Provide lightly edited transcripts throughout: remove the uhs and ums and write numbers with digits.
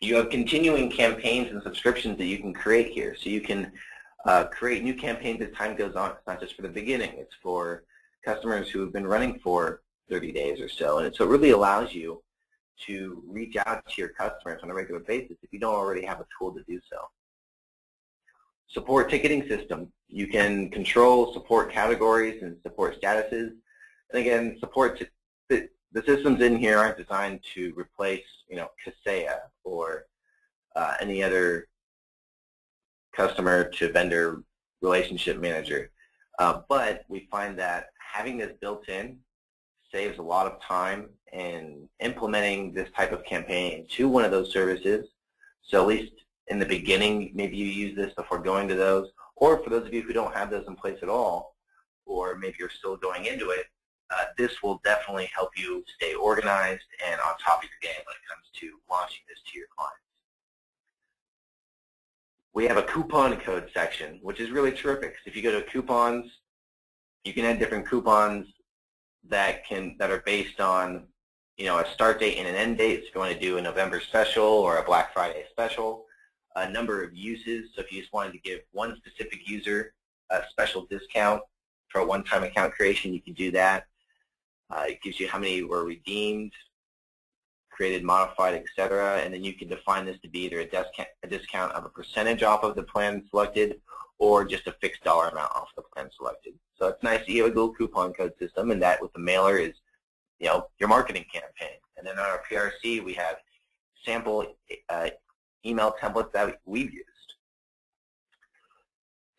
You have continuing campaigns and subscriptions that you can create here. So you can create new campaigns as time goes on. It's not just for the beginning. It's for customers who have been running for 30 days or so. And so it really allows you to reach out to your customers on a regular basis if you don't already have a tool to do so. Support ticketing system. You can control support categories and support statuses. And again, the systems in here aren't designed to replace, Kaseya or any other customer to vendor relationship manager. But we find that having this built in saves a lot of time in implementing this type of campaign to one of those services. So at least in the beginning, maybe you use this before going to those, or for those of you who don't have those in place at all, or maybe you're still going into it, this will definitely help you stay organized and on top of your game when it comes to launching this to your clients. We have a coupon code section, which is really terrific. So if you go to coupons, you can add different coupons that are based on, a start date and an end date. So if you want to do a November special or a Black Friday special, a number of uses. So if you just wanted to give one specific user a special discount for a one-time account creation, you can do that. It gives you how many were redeemed, created, modified, etc. And then you can define this to be either a discount of a percentage off of the plan selected or just a fixed dollar amount off the plan selected. So it's nice that you have a little coupon code system, and that with the mailer is, your marketing campaign. And then on our PRC, we have sample email templates that we've used.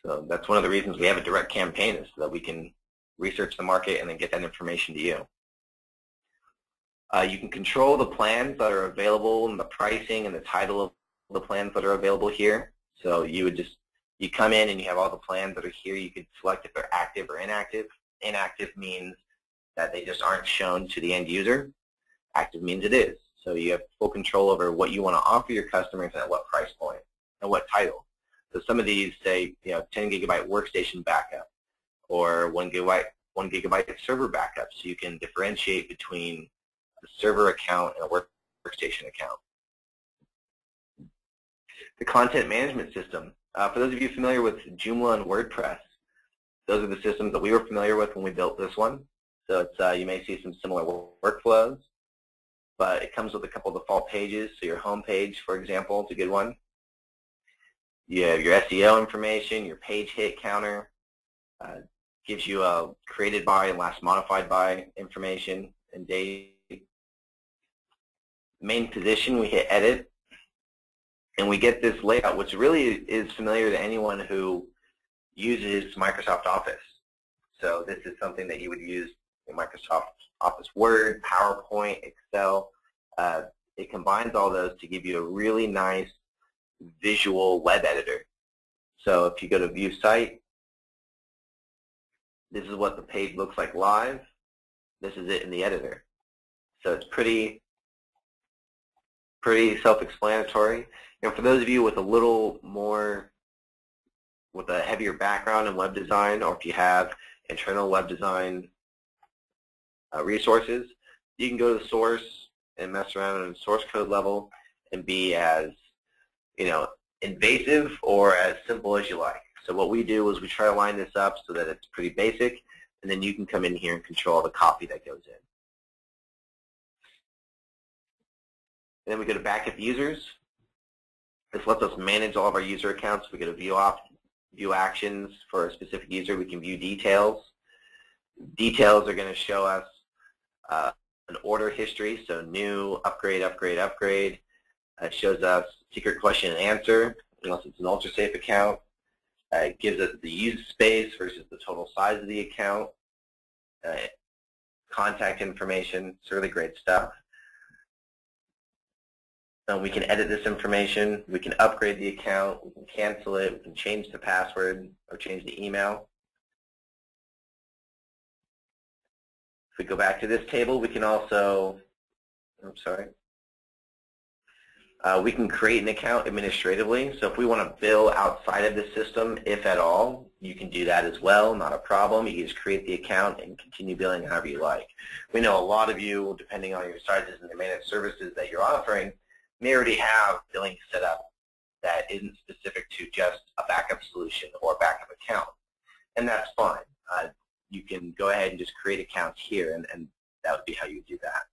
So that's one of the reasons we have a direct campaign, is so that we can research the market and then get that information to you. You can control the plans that are available and the pricing and the title of the plans that are available here. So you come in and you have all the plans that are here. You can select if they're active or inactive. Inactive means that they just aren't shown to the end user. Active means it is. So you have full control over what you want to offer your customers and at what price point and what title. So some of these say, 10 gigabyte workstation backup or 1 gigabyte server backup. So you can differentiate between a server account and a workstation account. The content management system. For those of you familiar with Joomla and WordPress, those are the systems that we were familiar with when we built this one. So it's, you may see some similar workflows, but it comes with a couple of default pages. So your home page, for example, is a good one. You have your SEO information, your page hit counter, gives you a created by and last modified by information and date. Main position, we hit edit, and we get this layout, which really is familiar to anyone who uses Microsoft Office. So this is something that you would use in Microsoft Office Word, PowerPoint, Excel. It combines all those to give you a really nice visual web editor. So if you go to View Site, this is what the page looks like live. This is it in the editor. So it's pretty self-explanatory. For those of you with a little more, with a heavier background in web design, or if you have internal web design resources, you can go to the source and mess around at the source code level and be as, invasive or as simple as you like. So what we do is we try to line this up so that it's pretty basic, and then you can come in here and control the copy that goes in. And then we go to backup users. This lets us manage all of our user accounts. We go to view actions for a specific user. We can view details. Details are going to show us an order history, so new, upgrade, upgrade, upgrade. It shows us secret question and answer, unless it's an ultra-safe account. It gives us the use space versus the total size of the account. Contact information. It's really great stuff. We can edit this information. We can upgrade the account. We can cancel it. We can change the password or change the email. If we go back to this table, we can also, we can create an account administratively. So if we want to bill outside of the system, if at all, you can do that as well, not a problem. You can just create the account and continue billing however you like. We know a lot of you, depending on your sizes and the managed services that you're offering, may already have billing set up that isn't specific to just a backup solution or a backup account, and that's fine. You can go ahead and just create accounts here, and that would be how you do that.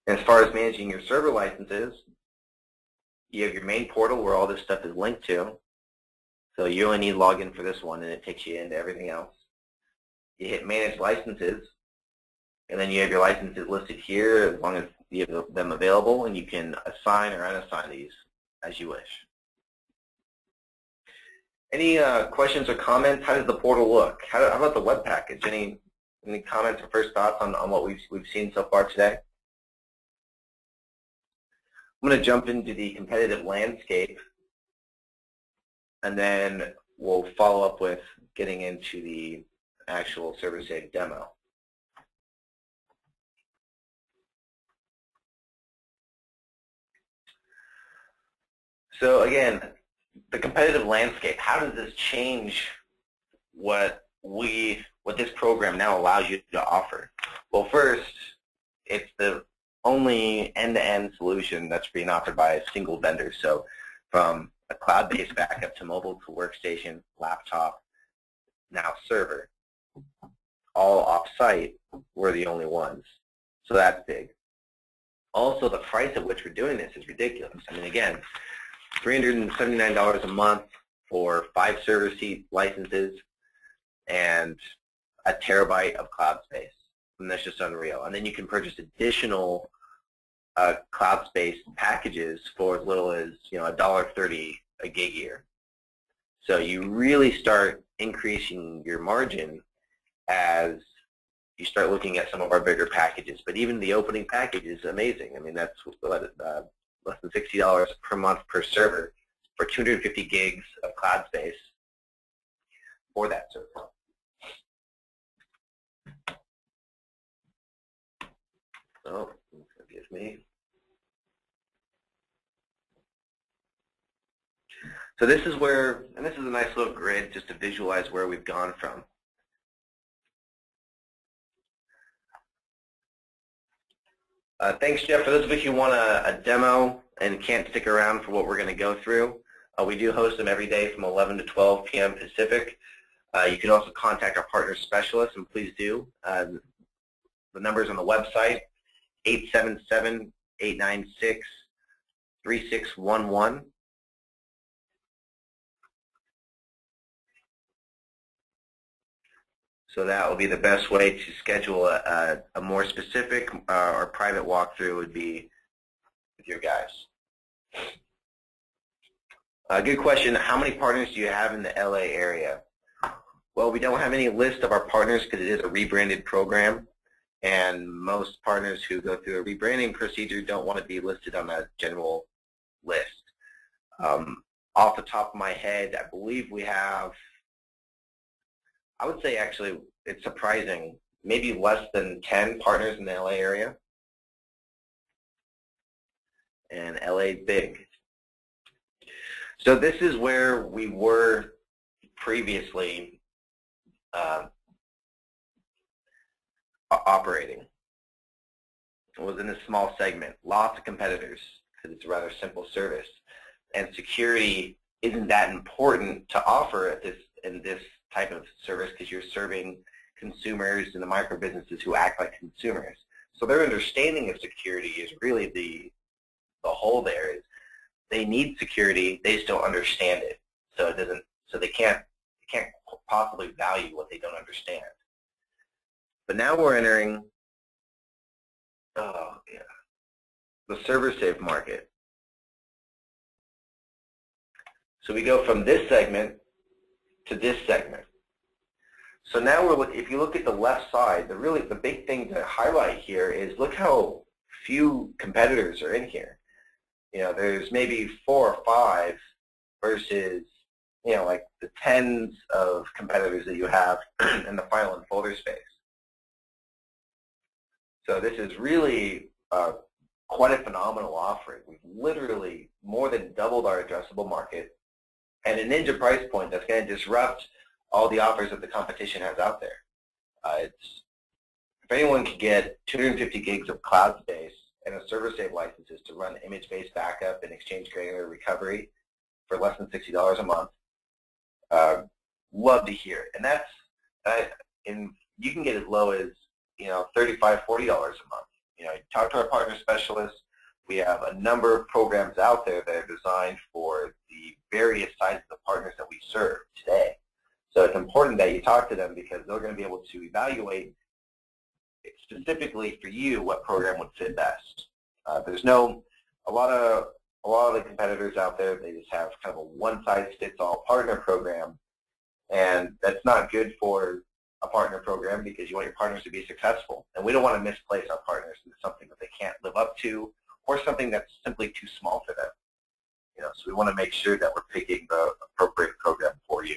And as far as managing your server licenses, you have your main portal where all this stuff is linked to. So you only need login for this one, and it takes you into everything else. You hit Manage Licenses, and then you have your licenses listed here as long as you have them available, and you can assign or unassign these as you wish. Any questions or comments? How does the portal look? How about the web package? Any comments or first thoughts on what we've seen so far today? I'm going to jump into the competitive landscape, and then we'll follow up with getting into the actual ServerSave demo. So again, the competitive landscape, how does this change what this program now allows you to offer? Well, first, it's the only end-to-end solution that's being offered by a single vendor. So from a cloud-based backup to mobile to workstation, laptop, now server, all off-site, we're the only ones. So that's big. Also, the price at which we're doing this is ridiculous. I mean, again, $379 a month for 5 server seat licenses and a terabyte of cloud space. And that's just unreal. And then you can purchase additional cloud space packages for as little as $1.30 a gig year. So you really start increasing your margin as you start looking at some of our bigger packages. But even the opening package is amazing. I mean, that's less than $60 per month per server for 250 gigs of cloud space for that server. Oh, forgive me. So this is where, and this is a nice little grid just to visualize where we've gone from. Thanks, Jeff. For those of you who want a demo and can't stick around for what we're going to go through, we do host them every day from 11 to 12 p.m. Pacific. You can also contact our partner specialists, and please do. The number's on the website, 877-896-3611. So that will be the best way to schedule a more specific or private walkthrough would be with your guys. Good question. How many partners do you have in the LA area? Well, we don't have any list of our partners because it is a rebranded program, and most partners who go through a rebranding procedure don't want to be listed on a general list. Off the top of my head, I believe we have, I would say actually it's surprising, maybe less than 10 partners in the LA area. And LA is big. So this is where we were previously operating. It was in a small segment, lots of competitors because it's a rather simple service. And security isn't that important to offer at in this type of service because you're serving consumers and the micro businesses who act like consumers. So their understanding of security is really the whole there is they need security, they just don't understand it. So it doesn't, so they can't possibly value what they don't understand. But now we're entering the ServerSave market. So we go from this segment to this segment. So now we're looking, if you look at the left side, the big thing to highlight here is look how few competitors are in here. There's maybe 4 or 5 versus, like the tens of competitors that you have in the file and folder space. So this is really quite a phenomenal offering. We've literally more than doubled our addressable market and a ninja price point that's going to disrupt all the offers that the competition has out there. If anyone could get 250 gigs of cloud space and a ServerSave licenses to run image-based backup and exchange granular recovery for less than $60 a month. Love to hear it. And that's, and you can get as low as, $35, $40 a month. Talk to our partner specialists. We have a number of programs out there that are designed for the various sizes of partners that we serve today. So it's important that you talk to them because they're going to be able to evaluate specifically for you what program would fit best. There's a lot of the competitors out there, they just have kind of a one-size-fits-all partner program, and that's not good for a partner program because you want your partners to be successful. And we don't want to misplace our partners into something that they can't live up to or something that's simply too small for them. So we want to make sure that we're picking the appropriate program for you.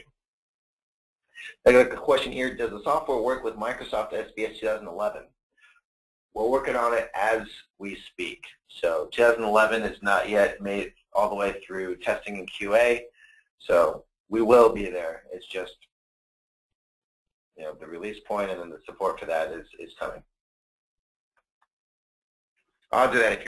I got a question here. Does the software work with Microsoft SBS 2011? We're working on it as we speak. So 2011 is not yet made all the way through testing and QA. So we will be there. It's just, the release point and then the support for that is coming. I'll do that if